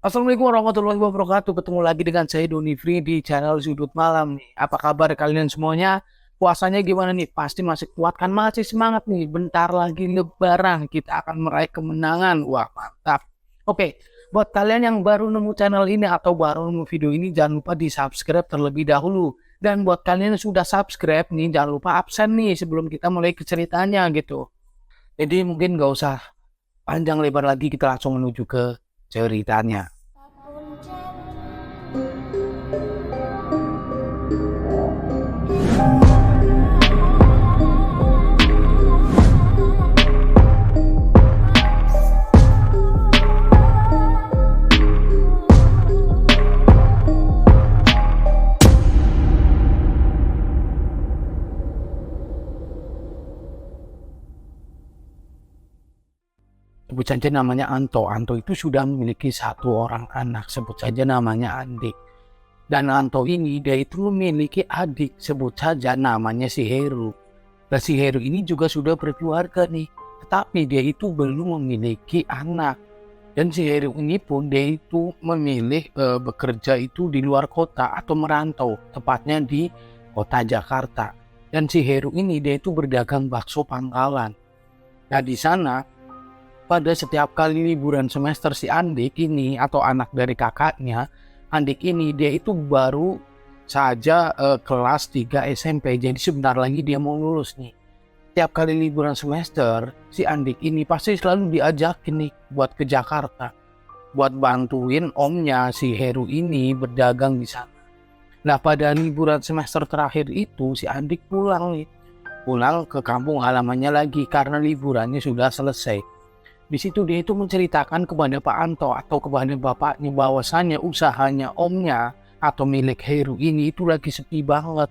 Assalamualaikum warahmatullahi wabarakatuh. Ketemu lagi dengan saya Doni Free di channel Sudut Malam nih. Apa kabar kalian semuanya? Puasanya gimana nih? Pasti masih kuat kan? Masih semangat nih. Bentar lagi Lebaran, kita akan meraih kemenangan. Wah, mantap. Oke, buat kalian yang baru nemu channel ini atau baru nemu video ini, jangan lupa di subscribe terlebih dahulu. Dan buat kalian yang sudah subscribe nih, jangan lupa absen nih sebelum kita mulai ke ceritanya gitu. Jadi mungkin nggak usah panjang lebar lagi, kita langsung menuju ke ceritanya. Sebut saja namanya Anto. Anto itu sudah memiliki satu orang anak, sebut saja namanya Andik. Dan Anto ini dia itu memiliki adik, sebut saja namanya si Heru. Dan si Heru ini juga sudah berkeluarga nih, tetapi dia itu belum memiliki anak. Dan si Heru ini pun dia itu memilih bekerja itu di luar kota atau merantau, tepatnya di kota Jakarta. Dan si Heru ini dia itu berdagang bakso pangkalan. Nah di sana pada setiap kali liburan semester si Andik ini atau anak dari kakaknya, Andik ini dia itu baru saja kelas 3 SMP, jadi sebentar lagi dia mau lulus nih. Setiap kali liburan semester, si Andik ini pasti selalu diajakin nih buat ke Jakarta, buat bantuin omnya si Heru ini berdagang di sana. Nah pada liburan semester terakhir itu si Andik pulang nih, pulang ke kampung halamannya lagi karena liburannya sudah selesai. Di situ dia itu menceritakan kepada Pak Anto atau kepada bapaknya bahwasannya usahanya omnya atau milik Heru ini itu lagi sepi banget.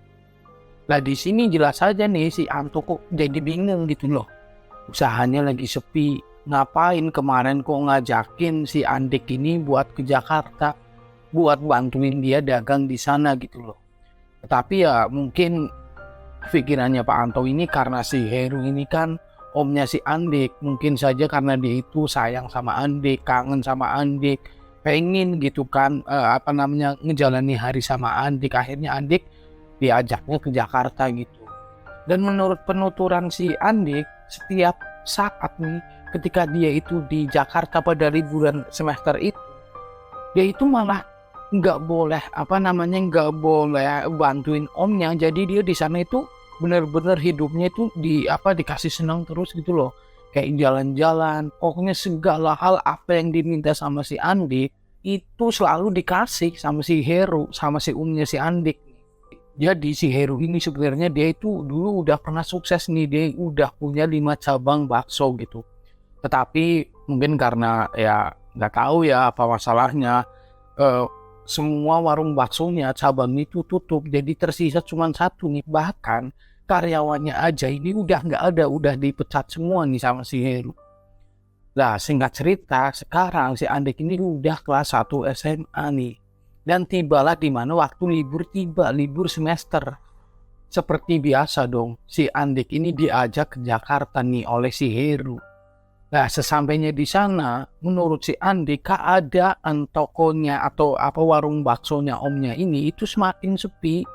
Nah di sini jelas saja nih si Anto kok jadi bingung gitu loh. Usahanya lagi sepi, ngapain kemarin kok ngajakin si Andik ini buat ke Jakarta, buat bantuin dia dagang di sana gitu loh. Tetapi ya mungkin pikirannya Pak Anto ini karena si Heru ini kan omnya si Andik, mungkin saja karena dia itu sayang sama Andik, kangen sama Andik, pengen gitu kan ngejalani hari sama Andik. Akhirnya Andik diajaknya ke Jakarta gitu. Dan menurut penuturan si Andik, setiap saat nih ketika dia itu di Jakarta pada liburan semester itu, dia itu malah nggak boleh bantuin omnya. Jadi dia di sana itu bener-bener hidupnya itu dikasih senang terus gitu loh, kayak jalan-jalan, pokoknya segala hal apa yang diminta sama si Andik itu selalu dikasih sama si Heru, sama si umnya si Andik. Jadi si Heru ini sebenarnya dia itu dulu udah pernah sukses nih, dia udah punya 5 cabang bakso gitu, tetapi mungkin karena ya nggak tahu ya apa masalahnya, eh, semua warung baksonya cabang itu tutup, jadi tersisa cuma satu nih. Bahkan karyawannya aja ini udah nggak ada, udah dipecat semua nih sama si Heru. Nah singkat cerita, sekarang si Andik ini udah kelas 1 SMA nih, dan tibalah di mana waktu libur semester. Seperti biasa dong, si Andik ini diajak ke Jakarta nih oleh si Heru. Nah, sesampainya di sana, menurut si Andik, keadaan tokonya atau warung baksonya omnya ini itu semakin sepi.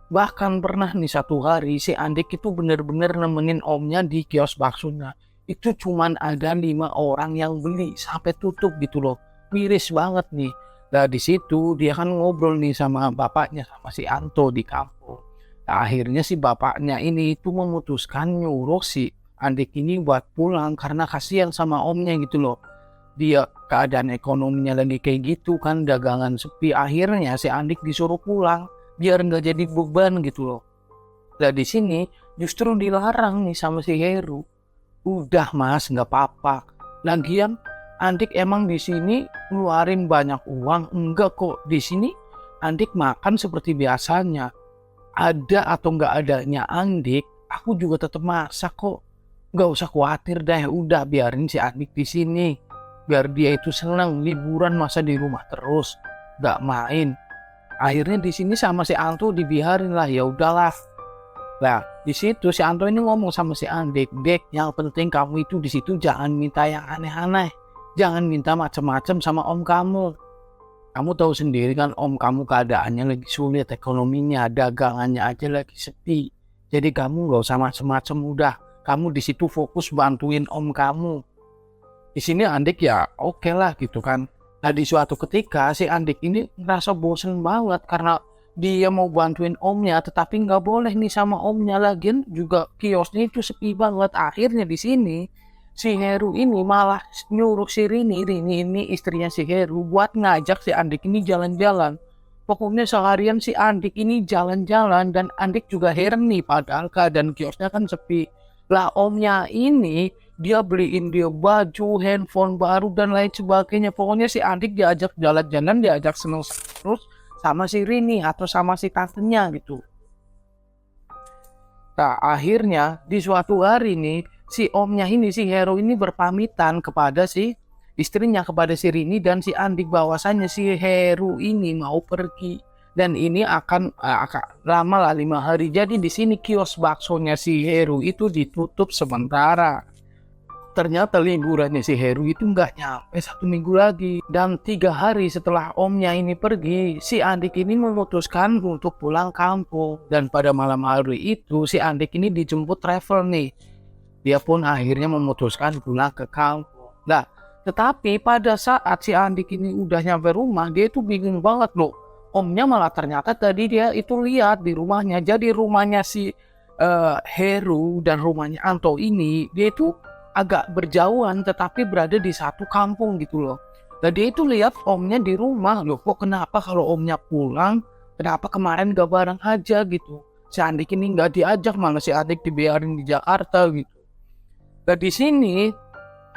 Bahkan pernah nih satu hari si Andik itu bener-bener nemenin omnya di kios baksonya. Itu cuman ada 5 orang yang beli sampai tutup gitu loh. Miris banget nih. Nah, di situ dia kan ngobrol nih sama bapaknya, sama si Anto di kampung. Nah, akhirnya si bapaknya ini itu memutuskan nyuruh si Andik ini buat pulang karena kasihan sama omnya gitu loh. Dia keadaan ekonominya lagi kayak gitu kan, dagangan sepi. Akhirnya si Andik disuruh pulang biar nggak jadi beban gitu loh. Nah di sini justru dilarang nih sama si Heru. Udah mas, nggak apa-apa. Lagian Andik emang di sini ngeluarin banyak uang, enggak kok. Di sini Andik makan seperti biasanya. Ada atau nggak adanya Andik, aku juga tetap masak kok. Nggak usah khawatir deh, udah biarin si Andik di sini. Biar dia itu senang liburan, masa di rumah terus, nggak main. Akhirnya di sini sama si Anto dibiarin lah, ya udahlah. Nah, di situ si Anto ini ngomong sama si Andik, "Dek, yang penting kamu itu di situ jangan minta yang aneh-aneh. Jangan minta macam-macam sama om kamu. Kamu tahu sendiri kan om kamu keadaannya lagi sulit, ekonominya, dagangannya aja lagi sepi. Jadi kamu gak usah macem-macem, udah kamu di situ fokus bantuin om kamu. Di sini Andik ya oke lah gitu kan. Nah di suatu ketika si Andik ini ngerasa bosen banget karena dia mau bantuin omnya tetapi nggak boleh nih sama omnya, lagian juga kiosnya itu sepi banget. Akhirnya di sini si Heru ini malah nyuruh si Rini ini istrinya si Heru buat ngajak si Andik ini jalan-jalan. Pokoknya seharian si Andik ini jalan-jalan dan Andik juga heran nih padahal keadaan kiosnya kan sepi. Lah omnya ini dia beliin dia baju, handphone baru dan lain sebagainya. Pokoknya si Andik diajak jalan-jalan, diajak seneng terus sama si Rini atau sama si tantenya gitu. Nah akhirnya di suatu hari nih si omnya ini, si Heru ini berpamitan kepada si istrinya, kepada si Rini dan si Andik bahwasannya si Heru ini mau pergi dan ini akan lama lah 5 hari. Jadi di sini kios baksonya si Heru itu ditutup sementara. Ternyata liburannya si Heru itu nggak nyampe 1 minggu lagi. Dan 3 hari setelah omnya ini pergi, si Andik ini memutuskan untuk pulang kampung. Dan pada malam hari itu si Andik ini dijemput travel nih. Dia pun akhirnya memutuskan pulang ke kampung. Nah, tetapi pada saat si Andik ini udah nyampe rumah, dia itu bingung banget loh. Omnya malah ternyata tadi dia itu lihat di rumahnya. Jadi rumahnya si Heru dan rumahnya Anto ini, dia itu agak berjauhan tetapi berada di satu kampung gitu loh. Dan dia itu lihat omnya di rumah loh, kok kenapa kalau omnya pulang, kenapa kemarin gak bareng aja gitu. Si Andik ini gak diajak, malah si Andik dibiarin di Jakarta gitu. Dan di sini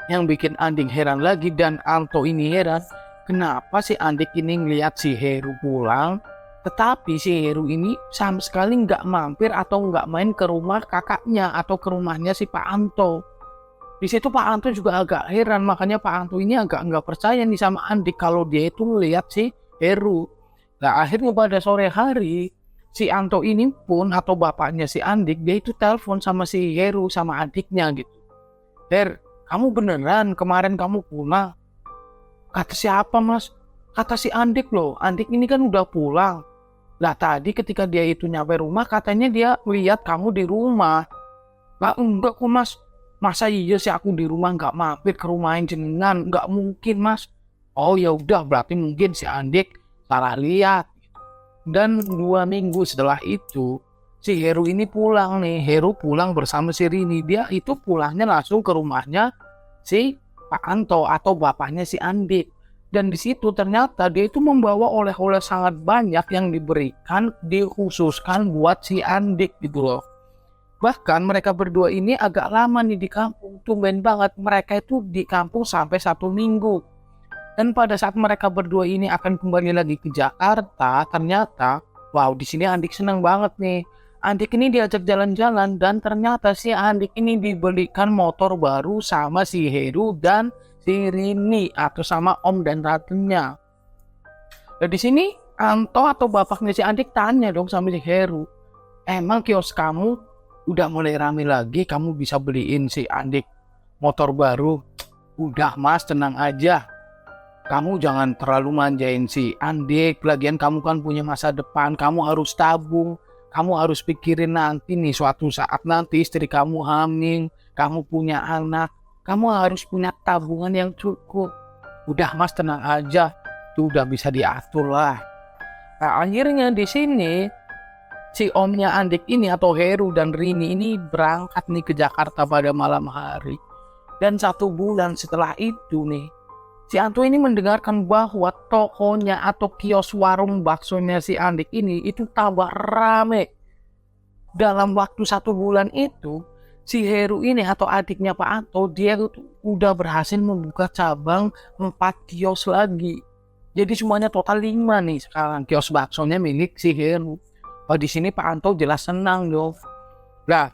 yang bikin Andik heran lagi dan Anto ini heran, kenapa si Andik ini ngeliat si Heru pulang, tetapi si Heru ini sama sekali gak mampir atau gak main ke rumah kakaknya atau ke rumahnya si Pak Anto. Di situ Pak Anto juga agak heran, makanya Pak Anto ini agak nggak percaya nih sama Andik kalau dia itu melihat si Heru. Nah akhirnya pada sore hari si Anto ini pun atau bapaknya si Andik, dia itu telepon sama si Heru sama adiknya gitu. Der, kamu beneran kemarin kamu pulang? Kata siapa mas? Kata si Andik loh, Andik ini kan udah pulang. Lah tadi ketika dia itu nyampe rumah katanya dia lihat kamu di rumah. Lah enggak kok mas. Masa iya sih aku di rumah nggak mampir ke rumah jenengan? Nggak mungkin mas. Oh ya udah berarti mungkin si Andik salah lihat. Dan 2 minggu setelah itu si Heru ini pulang nih. Heru pulang bersama si Rini. Dia itu pulangnya langsung ke rumahnya si Pak Anto atau bapaknya si Andik. Dan di situ ternyata dia itu membawa oleh-oleh sangat banyak yang diberikan, dikhususkan buat si Andik gitu loh. Bahkan mereka berdua ini agak lama nih di kampung. Tumben banget mereka itu di kampung sampai 1 minggu. Dan pada saat mereka berdua ini akan kembali lagi ke Jakarta, ternyata wow di sini Andik senang banget nih. Andik ini diajak jalan-jalan dan ternyata si Andik ini dibelikan motor baru sama si Heru dan si Rini atau sama om dan tantenya. Dan di sini Anto atau bapaknya si Andik tanya dong sama si Heru, emang kios kamu udah mulai rame lagi, kamu bisa beliin si Andik motor baru? Udah mas, tenang aja, kamu jangan terlalu manjain si Andik, lagian kamu kan punya masa depan, kamu harus tabung, kamu harus pikirin nanti nih suatu saat nanti istri kamu hamil, kamu punya anak, kamu harus punya tabungan yang cukup. Udah mas tenang aja, itu udah bisa diatur lah. Nah akhirnya di sini si omnya Andik ini atau Heru dan Rini ini berangkat nih ke Jakarta pada malam hari. Dan 1 bulan setelah itu nih, si Anto ini mendengarkan bahwa tokonya atau kios warung baksonya si Andik ini itu tambah rame. Dalam waktu 1 bulan itu, si Heru ini atau adiknya Pak Anto, dia udah berhasil membuka cabang 4 kios lagi. Jadi semuanya total 5 nih sekarang kios baksonya milik si Heru. Oh, di sini Pak Anto jelas senang dong. Nah,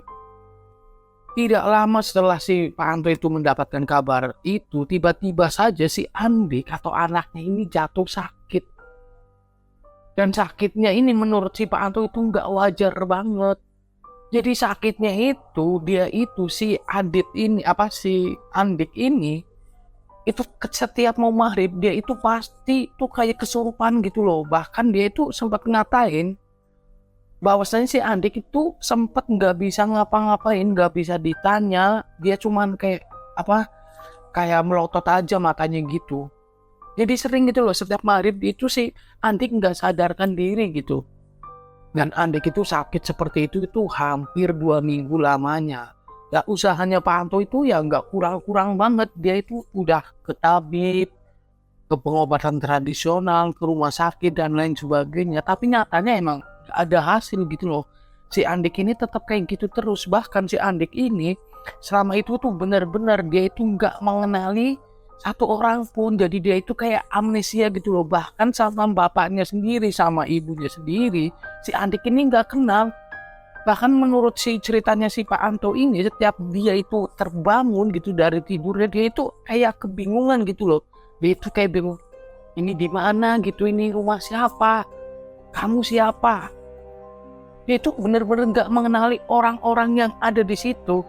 tidak lama setelah si Pak Anto itu mendapatkan kabar itu, tiba-tiba saja si Andik atau anaknya ini jatuh sakit. Dan sakitnya ini menurut si Pak Anto itu nggak wajar banget. Jadi sakitnya itu, dia itu si Andik ini itu setiap mau maghrib dia itu pasti tuh kayak kesurupan gitu loh. Bahkan dia itu sempat ngatain bahwasanya si Andik itu sempat nggak bisa ngapa-ngapain, nggak bisa ditanya, dia cuman kayak kayak melotot aja matanya gitu. Jadi sering gitu loh, setiap maghrib itu si Andik nggak sadarkan diri gitu. Dan Andik itu sakit seperti itu hampir 2 minggu lamanya. Ya usahanya Pak Anto itu ya nggak kurang-kurang banget. Dia itu udah ke tabib, ke pengobatan tradisional, ke rumah sakit dan lain sebagainya. Tapi nyatanya emang gak ada hasil gitu loh. Si Andik ini tetap kayak gitu terus. Bahkan si Andik ini selama itu tuh benar-benar dia itu nggak mengenali satu orang pun. Jadi dia itu kayak amnesia gitu loh. Bahkan sama bapaknya sendiri, sama ibunya sendiri, si Andik ini nggak kenal. Bahkan menurut si ceritanya si Pak Anto ini, setiap dia itu terbangun gitu dari tidurnya, dia itu kayak kebingungan gitu loh. Dia itu kayak bingung, ini di mana gitu, ini rumah siapa, kamu siapa. Dia itu benar-benar nggak mengenali orang-orang yang ada di situ.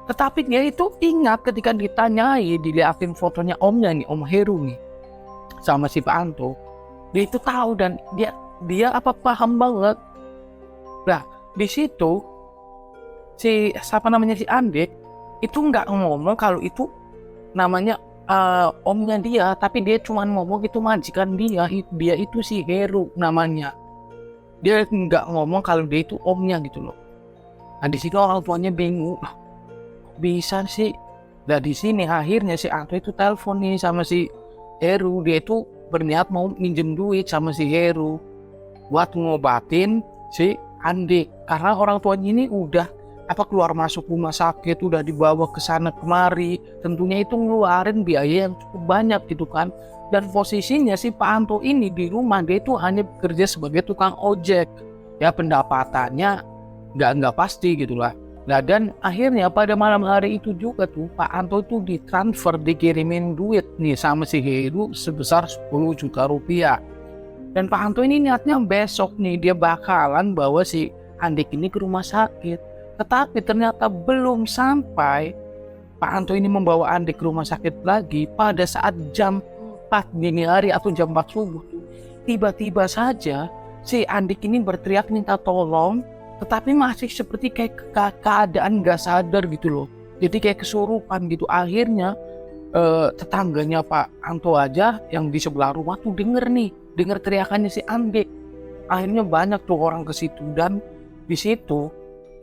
Tetapi dia itu ingat ketika ditanyai, dilihatin fotonya omnya nih, Om Heru nih, sama si Pak Anto. Dia itu tahu dan dia paham banget. Nah, di situ si Andik itu nggak ngomong kalau itu namanya omnya dia, tapi dia cuma ngomong itu majikan dia itu si Heru namanya. Dia nggak ngomong kalau dia itu omnya gitu loh. Nah di situ orang tuanya bingung, bisa sih. Nah di sini akhirnya si Anto itu telepon nih sama si Heru. Dia itu berniat mau minjem duit sama si Heru buat ngobatin si Andik, karena orang tuanya ini udah keluar masuk rumah sakit, udah dibawa ke sana kemari, tentunya itu ngeluarin biaya yang cukup banyak gitu kan. Dan posisinya si Pak Anto ini di rumah dia itu hanya bekerja sebagai tukang ojek, ya pendapatannya nggak pasti gitulah. Nah dan akhirnya pada malam hari itu juga tuh Pak Anto itu ditransfer, dikirimin duit nih sama si Heru sebesar 10 juta rupiah. Dan Pak Anto ini niatnya besok nih dia bakalan bawa si Andik ini ke rumah sakit. Tetapi ternyata belum sampai Pak Anto ini membawa Andik ke rumah sakit lagi, pada saat jam 4 dini hari atau jam 4 subuh, tiba-tiba saja si Andik ini berteriak minta tolong, tetapi masih seperti kayak keadaan gak sadar gitu loh. Jadi kayak kesurupan gitu. Akhirnya tetangganya Pak Anto aja yang di sebelah rumah tuh denger teriakannya si Andik. Akhirnya banyak tuh orang ke situ, dan di situ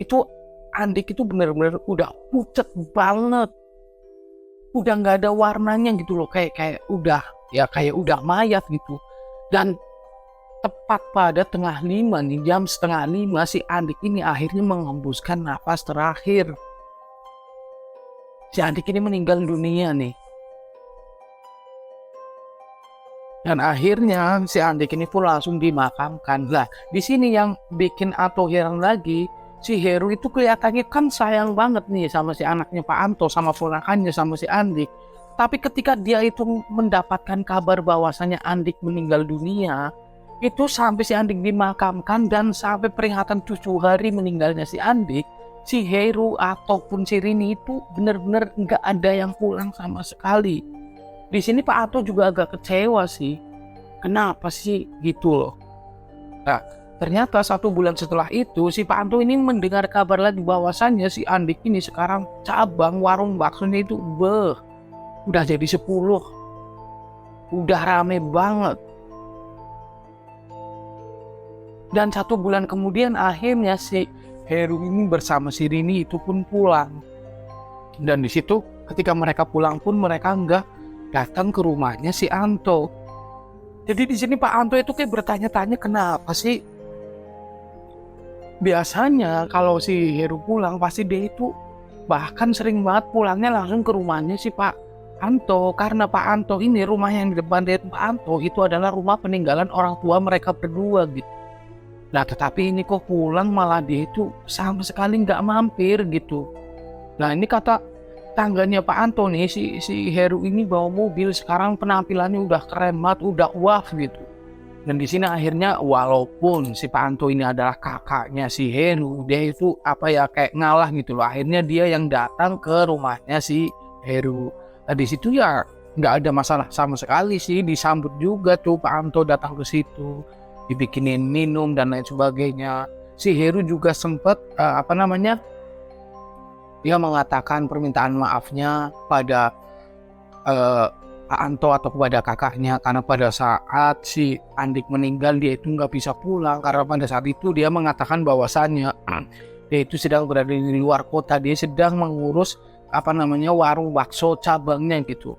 itu Andik itu benar-benar udah pucat banget, udah nggak ada warnanya gitu loh, kayak udah mayat gitu. Dan tepat pada tengah 5 nih, jam setengah 5, si Andik ini akhirnya menghembuskan nafas terakhir. Si Andik ini meninggal dunia nih. Dan akhirnya si Andik ini pun langsung dimakamkan. Lah, di sini yang bikin Anto heran lagi, si Heru itu kelihatannya kan sayang banget nih sama si anaknya Pak Anto, sama ponakannya, sama si Andik. Tapi ketika dia itu mendapatkan kabar bahwasannya Andik meninggal dunia, itu sampai si Andik dimakamkan dan sampai peringatan 7 hari meninggalnya si Andik, si Heru ataupun si Rini itu benar-benar nggak ada yang pulang sama sekali. Di sini Pak Anto juga agak kecewa sih. Kenapa sih gitu loh. Nah, ternyata 1 bulan setelah itu si Pak Anto ini mendengar kabar lagi bahwasannya si Andik ini sekarang cabang warung baksonya itu udah jadi 10. Udah rame banget. Dan 1 bulan kemudian akhirnya si Heru ini bersama si Rini itu pun pulang. Dan di situ ketika mereka pulang pun mereka nggak datang ke rumahnya si Anto. Jadi di sini Pak Anto itu kayak bertanya-tanya kenapa sih. Biasanya kalau si Heru pulang pasti dia itu bahkan sering banget pulangnya langsung ke rumahnya si Pak Anto, karena Pak Anto ini rumah yang di depan dari Pak Anto itu adalah rumah peninggalan orang tua mereka berdua gitu. Nah tetapi ini kok pulang malah dia itu sama sekali nggak mampir gitu. Nah ini kata tangganya Pak Anto nih, si Heru ini bawa mobil, sekarang penampilannya udah keren banget, udah wah gitu. Dan di sini akhirnya walaupun si Pak Anto ini adalah kakaknya si Heru, dia itu kayak ngalah gitu loh. Akhirnya dia yang datang ke rumahnya si Heru. Nah di situ ya nggak ada masalah sama sekali sih, disambut juga tuh Pak Anto datang ke situ, dibikinin minum dan lain sebagainya. Si Heru juga sempat dia mengatakan permintaan maafnya pada Pak Anto atau kepada kakaknya, karena pada saat si Andik meninggal dia itu nggak bisa pulang karena pada saat itu dia mengatakan bahwasannya dia itu sedang berada di luar kota, dia sedang mengurus warung bakso cabangnya gitu.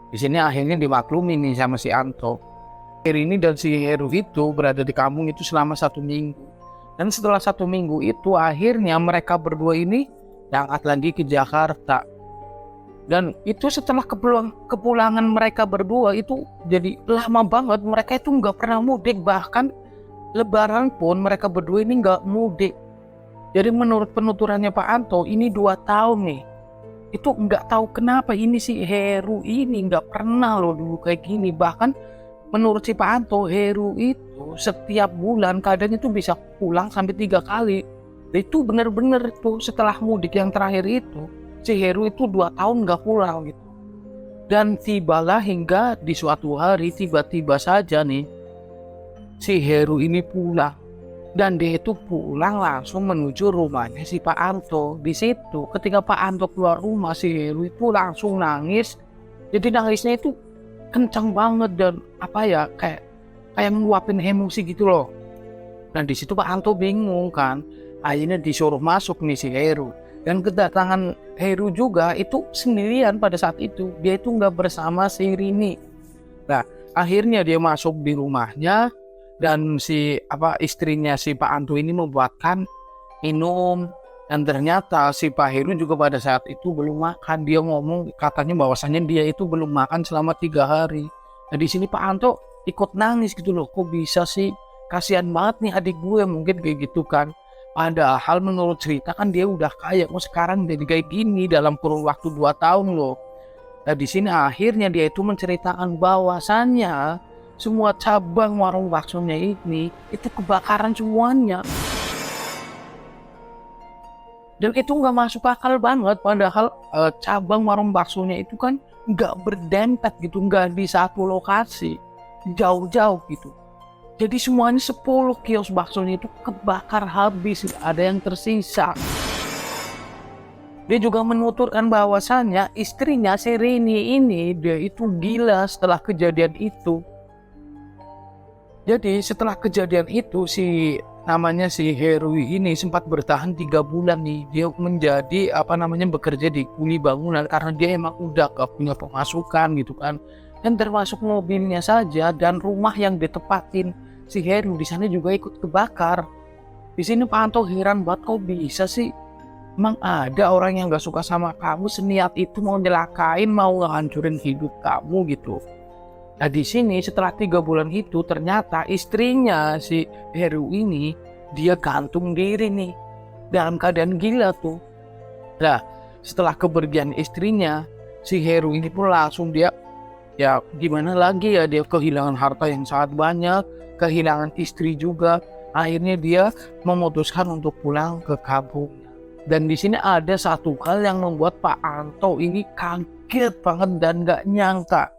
Di sini akhirnya dimaklumi nih sama si Anto. Ini dan si Heru itu berada di kampung itu selama 1 minggu, dan setelah 1 minggu itu akhirnya mereka berdua ini berangkat lagi ke Jakarta. Dan itu setelah kepulangan mereka berdua itu jadi lama banget, mereka itu nggak pernah mudik, bahkan Lebaran pun mereka berdua ini nggak mudik. Jadi menurut penuturannya Pak Anto ini 2 tahun nih, itu nggak tahu kenapa ini si Heru ini nggak pernah loh dulu kayak gini. Bahkan menurut si Pak Anto, Heru itu setiap bulan kadang itu bisa pulang sampai 3 kali. Itu bener-bener tuh setelah mudik yang terakhir itu si Heru itu 2 tahun nggak pulang gitu. Dan tibalah hingga di suatu hari tiba-tiba saja nih si Heru ini pulang, dan dia itu pulang langsung menuju rumahnya si Pak Anto. Di situ ketika Pak Anto keluar rumah, si Heru itu langsung nangis. Jadi nangisnya itu kencang banget dan kayak ngeluapin emosi gitu loh. Dan di situ Pak Anto bingung kan, akhirnya disuruh masuk nih si Heru. Dan kedatangan Heru juga itu sendirian pada saat itu, dia itu nggak bersama si Rini. Nah akhirnya dia masuk di rumahnya, dan istrinya si Pak Anto ini membuatkan minum. Dan ternyata si Pak Heru juga pada saat itu belum makan. Dia ngomong katanya bahwasannya dia itu belum makan selama 3 hari. Nah di sini Pak Anto ikut nangis gitu loh, kok bisa sih, kasihan banget nih adik gue, mungkin kayak gitu kan. Padahal menurut cerita kan dia udah kaya, sekarang jadi kayak gini dalam kurun waktu 2 tahun loh. Nah di sini akhirnya dia itu menceritakan bahwasannya semua cabang warung baksonya ini itu kebakaran semuanya. Dan itu nggak masuk akal banget, padahal cabang warung baksonya itu kan nggak berdempet gitu, nggak di satu lokasi, jauh-jauh gitu. Jadi semuanya 10 kios baksonya itu kebakar habis, nggak ada yang tersisa. Dia juga menuturkan bahwasannya istrinya si Rini ini dia itu gila setelah kejadian itu. Jadi setelah kejadian itu si Heru ini sempat bertahan 3 bulan nih. Dia menjadi bekerja di kuli bangunan karena dia emang udah gak punya pemasukan gitu kan. Dan termasuk mobilnya saja dan rumah yang ditempatin si Heru di sana juga ikut kebakar. Di sini Pak Anto heran banget, kok bisa sih? Emang ada orang yang gak suka sama kamu seniat itu mau nyelakain, mau ngehancurin hidup kamu gitu. Nah di sini setelah 3 bulan itu ternyata istrinya si Heru ini dia gantung diri nih dalam keadaan gila tuh. Nah setelah kepergian istrinya, si Heru ini pun langsung dia gimana lagi ya, dia kehilangan harta yang sangat banyak, kehilangan istri juga. Akhirnya dia memutuskan untuk pulang ke kampung. Dan di sini ada satu hal yang membuat Pak Anto ini kaget banget dan gak nyangka.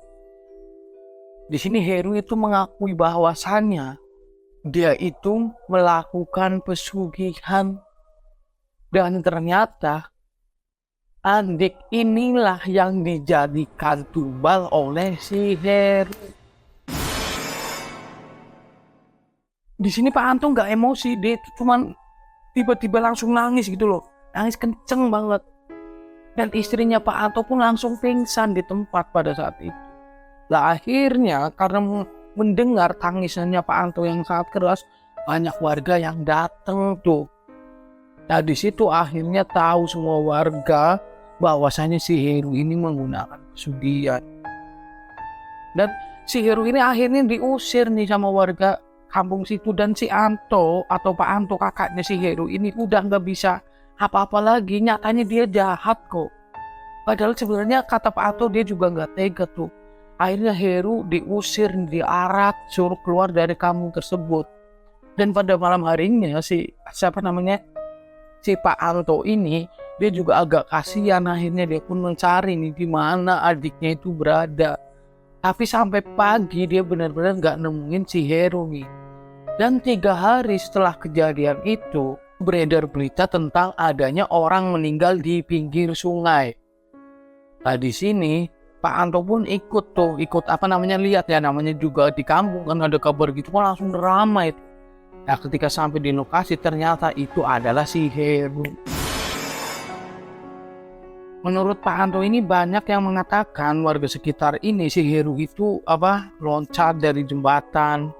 Di sini Heru itu mengakui bahwasannya dia itu melakukan pesugihan, dan ternyata Andik inilah yang dijadikan tumbal oleh si Heru. Di sini Pak Anto nggak emosi, dia cuman tiba-tiba langsung nangis gitu loh, nangis kenceng banget. Dan istrinya Pak Anto pun langsung pingsan di tempat pada saat itu. Nah akhirnya karena mendengar tangisannya Pak Anto yang sangat keras, banyak warga yang datang tuh. Nah di situ akhirnya tahu semua warga bahwasanya si Heru ini menggunakan pesugihan. Dan si Heru ini akhirnya diusir nih sama warga kampung situ, dan si Anto atau Pak Anto kakaknya si Heru ini udah nggak bisa apa-apa lagi. Nyatanya dia jahat kok. Padahal sebenarnya kata Pak Anto dia juga nggak tega tuh. Akhirnya Heru diusir, diarak, suruh keluar dari kampung tersebut. Dan pada malam harinya si Pak Anto ini Dia juga agak kasihan, akhirnya dia pun mencari nih di mana adiknya itu berada. Tapi sampai pagi dia benar-benar nggak nemuin si Heru nih. Dan 3 hari setelah kejadian itu beredar berita tentang adanya orang meninggal di pinggir sungai. Nah di sini Pak Anto pun ikut lihat ya, namanya juga di kampung kan ada kabar gitu kan langsung ramai. Nah ketika sampai di lokasi ternyata itu adalah si Heru. Menurut Pak Anto ini banyak yang mengatakan warga sekitar ini si Heru itu loncat dari jembatan.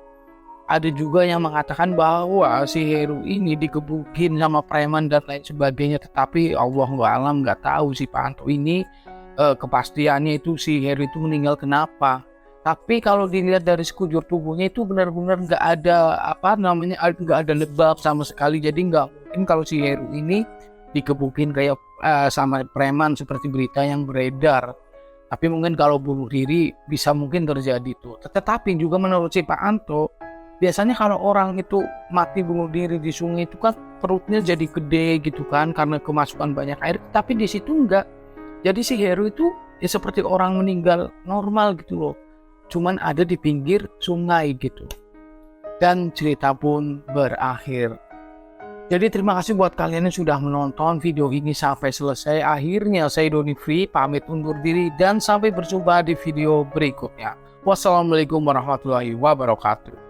Ada juga yang mengatakan bahwa si Heru ini dikebukin sama preman dan lain sebagainya. Tetapi Allahualam nggak tahu si Pak Anto ini kepastiannya itu si Heru itu meninggal kenapa. Tapi kalau dilihat dari sekujur tubuhnya itu benar-benar nggak ada nggak ada lebam sama sekali. Jadi nggak mungkin kalau si Heru ini dikebukin kayak sama preman seperti berita yang beredar. Tapi mungkin kalau bunuh diri bisa mungkin terjadi tuh. Tetapi juga menurut si Pak Anto, biasanya kalau orang itu mati bunuh diri di sungai itu kan perutnya jadi gede gitu kan karena kemasukan banyak air. Tapi di situ enggak. Jadi si Heru itu ya seperti orang meninggal normal gitu loh. Cuman ada di pinggir sungai gitu. Dan cerita pun berakhir. Jadi terima kasih buat kalian yang sudah menonton video ini sampai selesai. Akhirnya saya Doni Free pamit undur diri dan sampai berjumpa di video berikutnya. Wassalamualaikum warahmatullahi wabarakatuh.